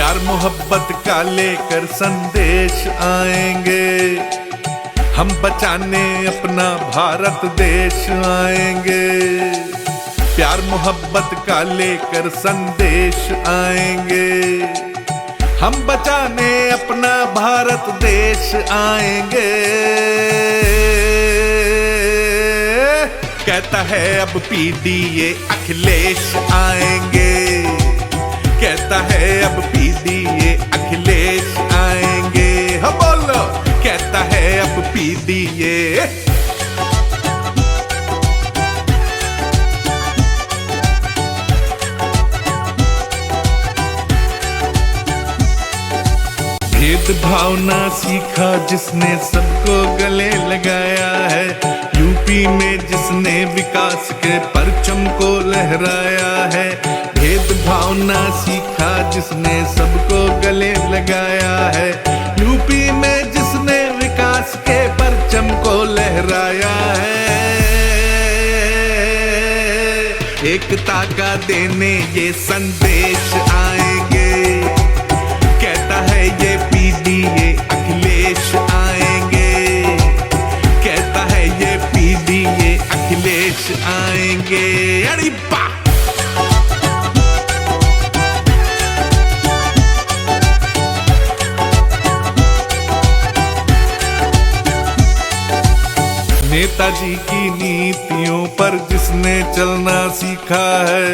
प्यार मोहब्बत का लेकर संदेश आएंगे, हम बचाने अपना भारत देश आएंगे। प्यार मोहब्बत का लेकर संदेश आएंगे, हम बचाने अपना भारत देश आएंगे। कहता है अब पीडीए अखिलेश आएंगे, कहता है अब पीडीए अखिलेश आएंगे। हो बोलो, कहता है अब पीडीए। भेदभाव ना सीखा जिसने सबको गले लगाया है, यूपी में जिसने विकास के परचम को लहराया है। भेदभाव ना सीखा जिसने सबको गले लगाया है, यूपी में जिसने विकास के परचम को लहराया है। एकता का देने ये संदेश आएंगे, कहता है ये पीडीए अखिलेश आएंगे, कहता है ये पीडीए अखिलेश आएंगे। अरे बा नेताजी की नीतियों पर जिसने चलना सीखा है,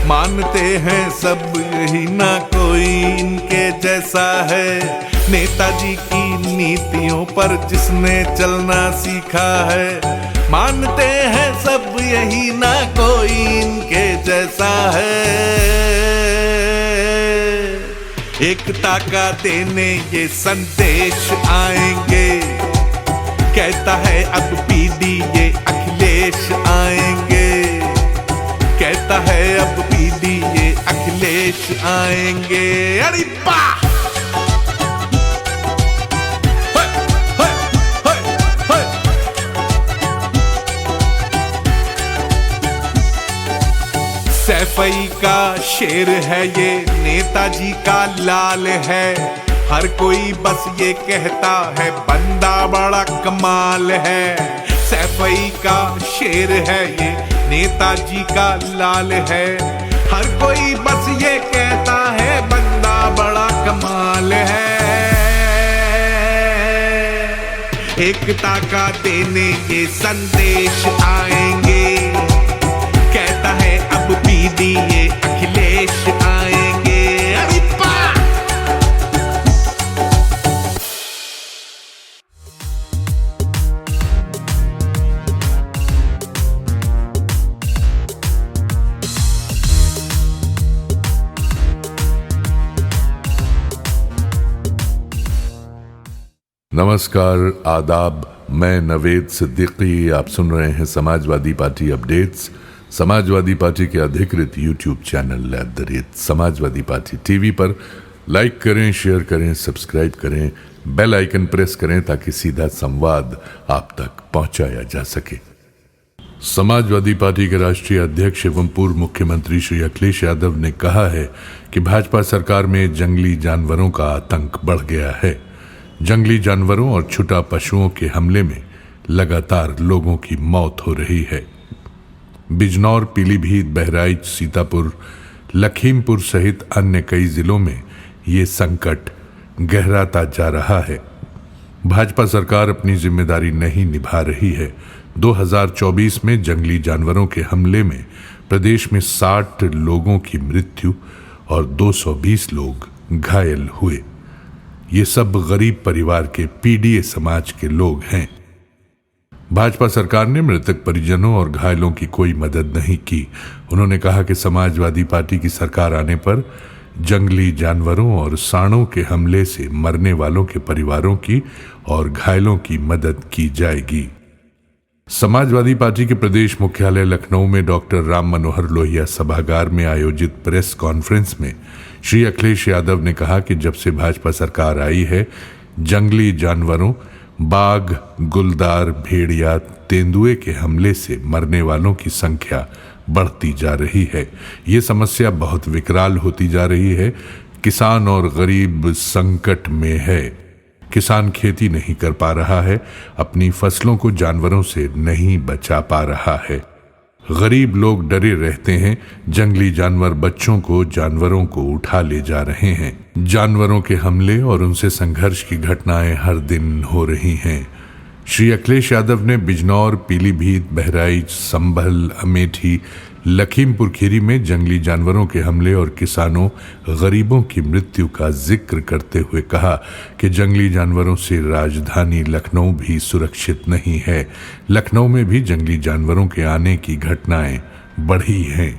मानते हैं सब यही ना कोई इनके जैसा है। नेताजी की नीतियों पर जिसने चलना सीखा है, मानते हैं सब यही ना कोई इनके जैसा है। एकता का देने ये संदेश आएंगे, कहता है अब पीडीए अखिलेश आएंगे, कहता है अब पीडीए अखिलेश आएंगे। अरे बा सैफई का शेर है ये, नेताजी का लाल है। हर कोई बस ये कहता है बंदा बड़ा कमाल है। सैफई का शेर है ये, नेताजी का लाल है। हर कोई बस ये कहता है बंदा बड़ा कमाल है। एकता का देने ये संदेश आएंगे, कहता है अब पीडीए अखिलेश आएंगे। अरे बा नमस्कार, आदाब। मैं नवेद सिद्दीकी। आप सुन रहे हैं Samajwadi party updates, Samajwadi party के अधिकृत YouTube channel @Samajwadi party TV पर। लाइक करें, शेयर करें, सब्सक्राइब करें, बेल आइकन प्रेस करें ताकि सीधा संवाद आप तक पहुंचाया जा सके। समाजवादी पार्टी के राष्ट्रीय अध्यक्ष एवं पूर्व मुख्यमंत्री श्री अखिलेश यादव ने कहा है कि भाजपा सरकार में जंगली जानवरों का आतंक बढ़ गया है। जंगली जानवरों और छुटा पशुओं के हमले में लगातार लोगों की मौत हो रही है। बिजनौर, पीलीभीत, बहराइच, सीतापुर, लखीमपुर सहित अन्य कई जिलों में ये संकट गहराता जा रहा है। भाजपा सरकार अपनी जिम्मेदारी नहीं निभा रही है। 2024 में जंगली जानवरों के हमले में प्रदेश में 60 लोगों की मृत्यु और 220 लोग घायल हुए। ये सब गरीब परिवार के पीडीए समाज के लोग हैं। भाजपा सरकार ने मृतक परिजनों और घायलों की कोई मदद नहीं की। उन्होंने कहा कि समाजवादी पार्टी की सरकार आने पर जंगली जानवरों और सांडों के हमले से मरने वालों के परिवारों की और घायलों की मदद की जाएगी। समाजवादी पार्टी के प्रदेश मुख्यालय लखनऊ में डॉक्टर राम मनोहर लोहिया सभागार में आयोजित प्रेस कॉन्फ्रेंस में श्री अखिलेश यादव ने कहा कि जब से भाजपा सरकार आई है, जंगली जानवरों बाघ, गुलदार, भेड़िया, तेंदुए के हमले से मरने वालों की संख्या बढ़ती जा रही है। ये समस्या बहुत विकराल होती जा रही है। किसान और गरीब संकट में है। किसान खेती नहीं कर पा रहा है, अपनी फसलों को जानवरों से नहीं बचा पा रहा है। गरीब लोग डरे रहते हैं, जंगली जानवर बच्चों को जानवरों को उठा ले जा रहे हैं। जानवरों के हमले और उनसे संघर्ष की घटनाएं हर दिन हो रही हैं। श्री अखिलेश यादव ने बिजनौर, पीलीभीत, बहराइच, संभल, अमेठी, लखीमपुर खीरी में जंगली जानवरों के हमले और किसानों गरीबों की मृत्यु का जिक्र करते हुए कहा कि जंगली जानवरों से राजधानी लखनऊ भी सुरक्षित नहीं है। लखनऊ में भी जंगली जानवरों के आने की घटनाएं बढ़ी हैं।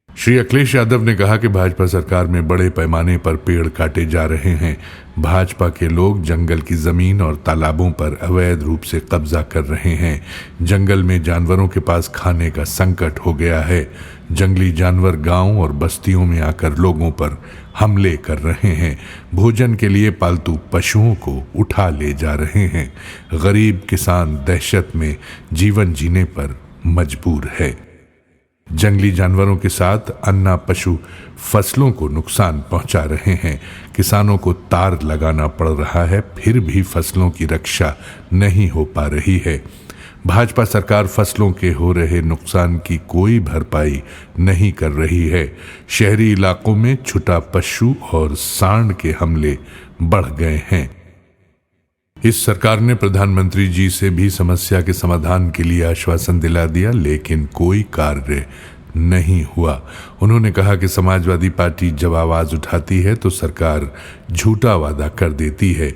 श्री अखिलेश यादव ने कहा कि भाजपा सरकार में बड़े पैमाने पर पेड़ काटे जा रहे हैं। भाजपा के लोग जंगल की जमीन और तालाबों पर अवैध रूप से कब्जा कर रहे हैं। जंगल में जानवरों के पास खाने का संकट हो गया है। जंगली जानवर गांव और बस्तियों में आकर लोगों पर हमले कर रहे हैं। भोजन के लिए पालतू पशुओं को उठा ले जा रहे हैं। गरीब किसान दहशत में जीवन जीने पर मजबूर है। जंगली जानवरों के साथ अन्ना पशु फसलों को नुकसान पहुंचा रहे हैं। किसानों को तार लगाना पड़ रहा है, फिर भी फसलों की रक्षा नहीं हो पा रही है। भाजपा सरकार फसलों के हो रहे नुकसान की कोई भरपाई नहीं कर रही है। शहरी इलाकों में छुटा पशु और सांड के हमले बढ़ गए हैं। इस सरकार ने प्रधानमंत्री जी से भी समस्या के समाधान के लिए आश्वासन दिला दिया, लेकिन कोई कार्य नहीं हुआ। उन्होंने कहा कि समाजवादी पार्टी जब आवाज उठाती है तो सरकार झूठा वादा कर देती है।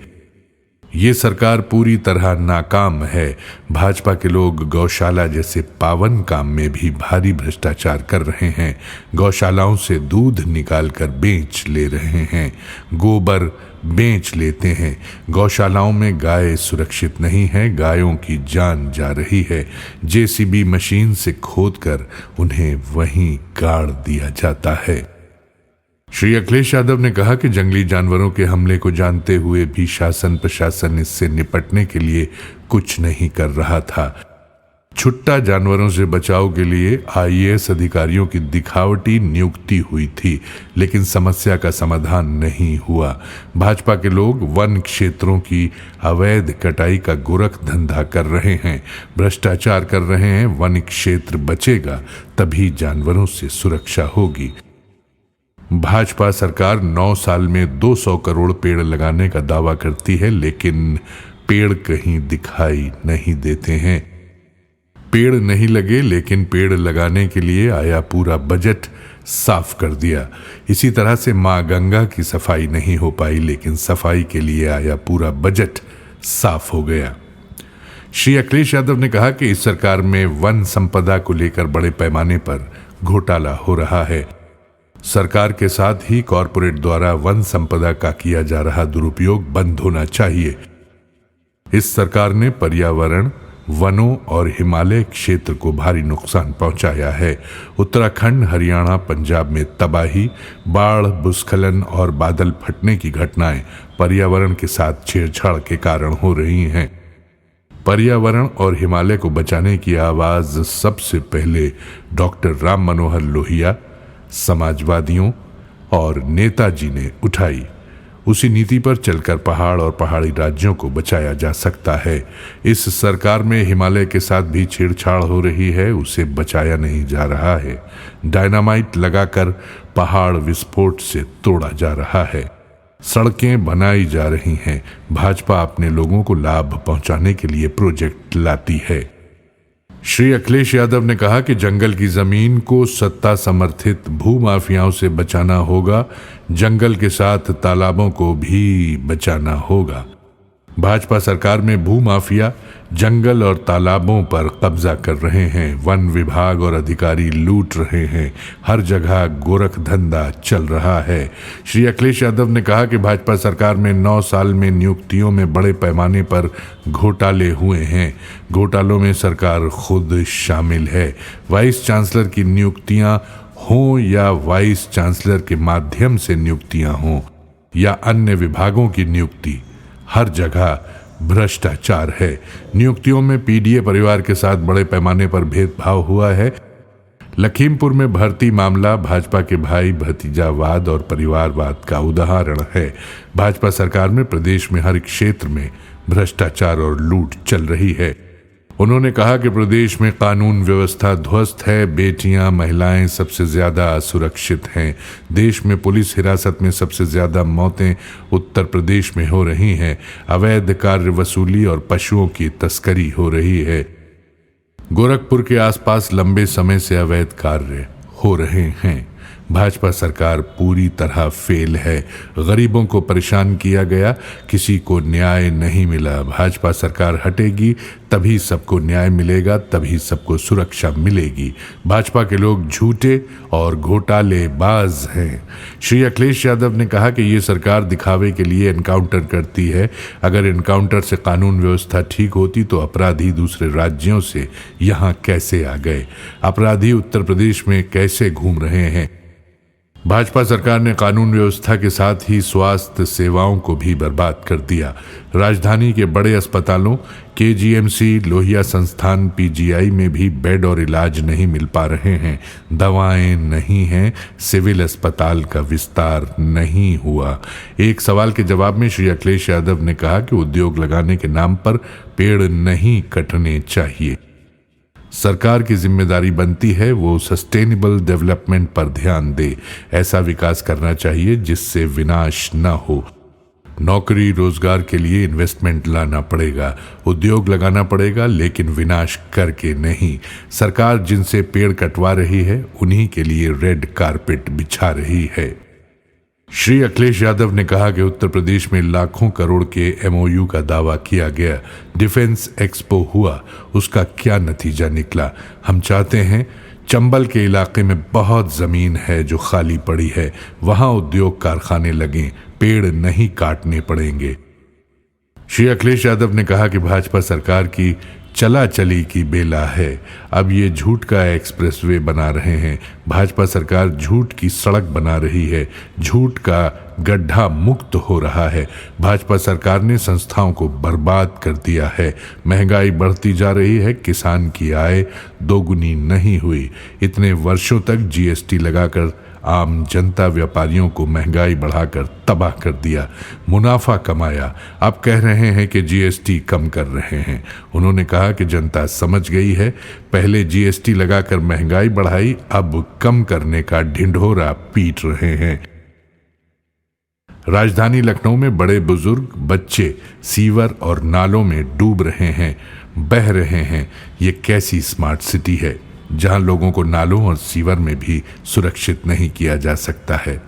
ये सरकार पूरी तरह नाकाम है। भाजपा के लोग गौशाला जैसे पावन काम में भी भारी भ्रष्टाचार कर रहे हैं। गौशालाओं से दूध निकालकर बेच ले रहे हैं, गोबर बेच लेते हैं। गौशालाओं में गाय सुरक्षित नहीं है, गायों की जान जा रही है। जेसीबी मशीन से खोदकर उन्हें वहीं गाड़ दिया जाता है। श्री अखिलेश यादव ने कहा कि जंगली जानवरों के हमले को जानते हुए भी शासन प्रशासन इससे निपटने के लिए कुछ नहीं कर रहा था। छुट्टा जानवरों से बचाव के लिए आईएएस अधिकारियों की दिखावटी नियुक्ति हुई थी, लेकिन समस्या का समाधान नहीं हुआ। भाजपा के लोग वन क्षेत्रों की अवैध कटाई का गोरख धंधा कर रहे हैं, भ्रष्टाचार कर रहे हैं। वन क्षेत्र बचेगा तभी जानवरों से सुरक्षा होगी। भाजपा सरकार 9 साल में 200 करोड़ पेड़ लगाने का दावा करती है, लेकिन पेड़ कहीं दिखाई नहीं देते हैं। पेड़ नहीं लगे, लेकिन पेड़ लगाने के लिए आया पूरा बजट साफ कर दिया। इसी तरह से मां गंगा की सफाई नहीं हो पाई, लेकिन सफाई के लिए आया पूरा बजट साफ हो गया। श्री अखिलेश यादव ने कहा कि इस सरकार में वन संपदा को लेकर बड़े पैमाने पर घोटाला हो रहा है। सरकार के साथ ही कॉरपोरेट द्वारा वन संपदा का किया जा रहा दुरुपयोग बंद होना चाहिए। इस सरकार ने पर्यावरण, वनों और हिमालय क्षेत्र को भारी नुकसान पहुंचाया है। उत्तराखंड, हरियाणा, पंजाब में तबाही, बाढ़, भूस्खलन और बादल फटने की घटनाएं पर्यावरण के साथ छेड़छाड़ के कारण हो रही हैं। पर्यावरण और हिमालय को बचाने की आवाज सबसे पहले डॉक्टर राम मनोहर लोहिया, समाजवादियों और नेताजी ने उठाई। उसी नीति पर चलकर पहाड़ और पहाड़ी राज्यों को बचाया जा सकता है। इस सरकार में हिमालय के साथ भी छेड़छाड़ हो रही है, उसे बचाया नहीं जा रहा है। डायनामाइट लगाकर पहाड़ विस्फोट से तोड़ा जा रहा है। सड़कें बनाई जा रही हैं। भाजपा अपने लोगों को लाभ पहुंचाने के लिए प्रोजेक्ट लाती है। श्री अखिलेश यादव ने कहा कि जंगल की जमीन को सत्ता समर्थित भूमाफियाओं से बचाना होगा। जंगल के साथ तालाबों को भी बचाना होगा। भाजपा सरकार में भूमाफिया जंगल और तालाबों पर कब्जा कर रहे हैं। वन विभाग और अधिकारी लूट रहे हैं। हर जगह गोरख धंधा चल रहा है। श्री अखिलेश यादव ने कहा कि भाजपा सरकार में 9 साल में नियुक्तियों में बड़े पैमाने पर घोटाले हुए हैं। घोटालों में सरकार खुद शामिल है। वाइस चांसलर की नियुक्तियां हों या वाइस चांसलर के माध्यम से नियुक्तियां हों या अन्य विभागों की नियुक्ति, हर जगह भ्रष्टाचार है। नियुक्तियों में पीडीए परिवार के साथ बड़े पैमाने पर भेदभाव हुआ है। लखीमपुर में भर्ती मामला भाजपा के भाई भतीजावाद और परिवारवाद का उदाहरण है। भाजपा सरकार में प्रदेश में हर क्षेत्र में भ्रष्टाचार और लूट चल रही है। उन्होंने कहा कि प्रदेश में कानून व्यवस्था ध्वस्त है, बेटियां महिलाएं सबसे ज्यादा असुरक्षित हैं। देश में पुलिस हिरासत में सबसे ज्यादा मौतें उत्तर प्रदेश में हो रही हैं। अवैध कार्य वसूली और पशुओं की तस्करी हो रही है। गोरखपुर के आसपास लंबे समय से अवैध कार्य हो रहे हैं। भाजपा सरकार पूरी तरह फेल है। गरीबों को परेशान किया गया, किसी को न्याय नहीं मिला। भाजपा सरकार हटेगी तभी सबको न्याय मिलेगा, तभी सबको सुरक्षा मिलेगी। भाजपा के लोग झूठे और घोटालेबाज हैं। श्री अखिलेश यादव ने कहा कि ये सरकार दिखावे के लिए एनकाउंटर करती है। अगर एनकाउंटर से कानून व्यवस्था ठीक होती तो अपराधी दूसरे राज्यों से यहाँ कैसे आ गए? अपराधी उत्तर प्रदेश में कैसे घूम रहे हैं? भाजपा सरकार ने कानून व्यवस्था के साथ ही स्वास्थ्य सेवाओं को भी बर्बाद कर दिया। राजधानी के बड़े अस्पतालों केजीएमसी, लोहिया संस्थान, पीजीआई में भी बेड और इलाज नहीं मिल पा रहे हैं। दवाएं नहीं हैं, सिविल अस्पताल का विस्तार नहीं हुआ। एक सवाल के जवाब में श्री अखिलेश यादव ने कहा कि उद्योग लगाने के नाम पर पेड़ नहीं कटने चाहिए। सरकार की जिम्मेदारी बनती है वो सस्टेनेबल डेवलपमेंट पर ध्यान दे। ऐसा विकास करना चाहिए जिससे विनाश न हो। नौकरी रोजगार के लिए इन्वेस्टमेंट लाना पड़ेगा, उद्योग लगाना पड़ेगा, लेकिन विनाश करके नहीं। सरकार जिनसे पेड़ कटवा रही है उन्हीं के लिए रेड कारपेट बिछा रही है। श्री अखिलेश यादव ने कहा कि उत्तर प्रदेश में लाखों करोड़ के एमओयू का दावा किया गया। डिफेंस एक्सपो हुआ, उसका क्या नतीजा निकला? हम चाहते हैं चंबल के इलाके में बहुत जमीन है जो खाली पड़ी है, वहां उद्योग कारखाने लगें, पेड़ नहीं काटने पड़ेंगे। श्री अखिलेश यादव ने कहा कि भाजपा सरकार की चला चली की बेला है। अब ये झूठ का एक्सप्रेसवे बना रहे हैं। भाजपा सरकार झूठ की सड़क बना रही है, झूठ का गड्ढा मुक्त हो रहा है। भाजपा सरकार ने संस्थाओं को बर्बाद कर दिया है। महंगाई बढ़ती जा रही है, किसान की आय दोगुनी नहीं हुई। इतने वर्षों तक जीएसटी लगाकर आम जनता व्यापारियों को महंगाई बढ़ाकर तबाह कर दिया, मुनाफा कमाया। अब कह रहे हैं कि जीएसटी कम कर रहे हैं। उन्होंने कहा कि जनता समझ गई है, पहले जीएसटी लगाकर महंगाई बढ़ाई, अब कम करने का ढिंढोरा पीट रहे हैं। राजधानी लखनऊ में बड़े बुजुर्ग बच्चे सीवर और नालों में डूब रहे हैं, बह रहे हैं। ये कैसी स्मार्ट सिटी है जहां लोगों को नालों और सीवर में भी सुरक्षित नहीं किया जा सकता है।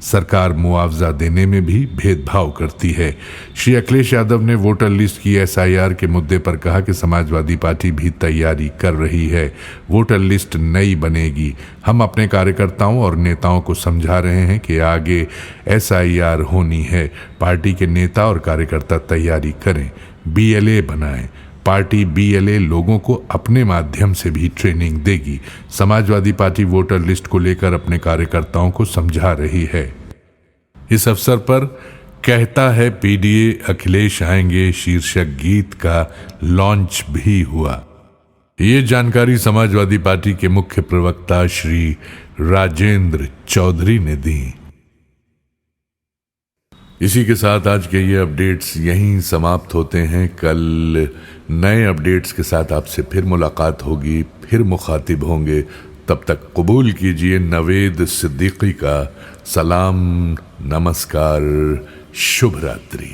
सरकार मुआवजा देने में भी भेदभाव करती है। श्री अखिलेश यादव ने वोटर लिस्ट की एसआईआर के मुद्दे पर कहा कि समाजवादी पार्टी भी तैयारी कर रही है। वोटर लिस्ट नई बनेगी। हम अपने कार्यकर्ताओं और नेताओं को समझा रहे हैं कि आगे एसआईआर होनी है। पार्टी के नेता और कार्यकर्ता तैयारी करें, बीएलए बनाएं। पार्टी बीएलए लोगों को अपने माध्यम से भी ट्रेनिंग देगी। समाजवादी पार्टी वोटर लिस्ट को लेकर अपने कार्यकर्ताओं को समझा रही है। इस अवसर पर कहता है पीडीए अखिलेश आएंगे शीर्षक गीत का लॉन्च भी हुआ। ये जानकारी समाजवादी पार्टी के मुख्य प्रवक्ता श्री राजेंद्र चौधरी ने दी। इसी के साथ आज के ये अपडेट्स यहीं समाप्त होते हैं। कल नए अपडेट्स के साथ आपसे फिर मुलाकात होगी, फिर मुखातिब होंगे। तब तक कबूल कीजिए नवेद सिद्दीकी का सलाम, नमस्कार, शुभ रात्रि।